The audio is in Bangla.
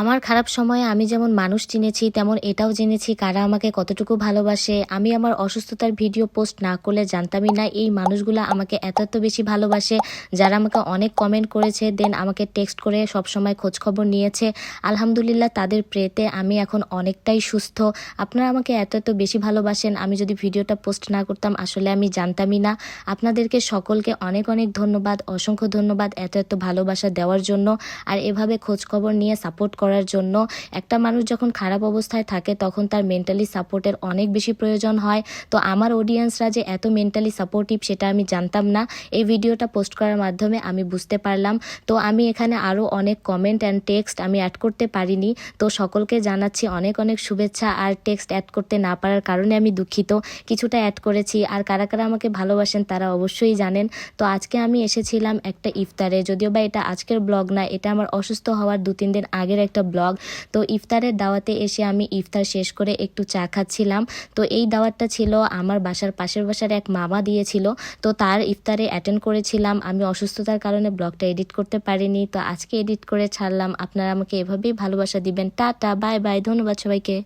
আমার খারাপ সময়ে আমি যেমন মানুষ চিনেছি তেমন এটাও জেনেছি কারা আমাকে কতটুকু ভালোবাসে। আমি আমার অসুস্থতার ভিডিও পোস্ট না করলে জানতামই না এই মানুষগুলা আমাকে এত এত বেশি ভালোবাসে, যারা আমাকে অনেক কমেন্ট করেছে, দেন আমাকে টেক্সট করে সবসময় খোঁজখবর নিয়েছে। আলহামদুলিল্লাহ তাদের প্রেতে আমি এখন অনেকটাই সুস্থ। আপনারা আমাকে এত এত বেশি ভালোবাসেন, আমি যদি ভিডিওটা পোস্ট না করতাম আসলে আমি জানতামই না। আপনাদেরকে সকলকে অনেক অনেক ধন্যবাদ, অসংখ্য ধন্যবাদ এত এত ভালোবাসা দেওয়ার জন্য আর এভাবে খোঁজখবর নিয়ে সাপোর্ট করার জন্য। একটা মানুষ যখন খারাপ অবস্থায় থাকে তখন তার মেন্টালি সাপোর্টের অনেক বেশি প্রয়োজন হয়। তো আমার অডিয়েন্সরা যে এত মেন্টালি সাপোর্টিভ সেটা আমি জানতাম না, এই ভিডিওটা পোস্ট করার মাধ্যমে আমি বুঝতে পারলাম। তো আমি এখানে আরও অনেক কমেন্ট অ্যান্ড টেক্সট আমি অ্যাড করতে পারিনি, তো সকলকে জানাচ্ছি অনেক অনেক শুভেচ্ছা। আর টেক্সট অ্যাড করতে না পারার কারণে আমি দুঃখিত, কিছুটা অ্যাড করেছি। আর কারা কারা আমাকে ভালোবাসেন তারা অবশ্যই জানেন। তো আজকে আমি এসেছিলাম একটা ইফতারে, যদিও বা এটা আজকের ব্লগ না, এটা আমার অসুস্থ হওয়ার 2-3 দিন আগের একটা ব্লগ। তো ইফতারের দাওয়াতে এসে আমি ইফতার শেষ করে একটু চা খাচ্ছিলাম। তো এই দাওয়াতটা ছিল আমার বাসার পাশের বাসার এক মামা দিয়েছিল, তো তার ইফতারে অ্যাটেন্ড করেছিলাম। আমি অসুস্থতার কারণে ব্লগটা এডিট করতে পারিনি, তো আজকে এডিট করে ছাড়লাম। আপনারা আমাকে এভাবেই ভালোবাসা দিবেন। টাটা, বাই বাই, ধন্যবাদ সবাইকে।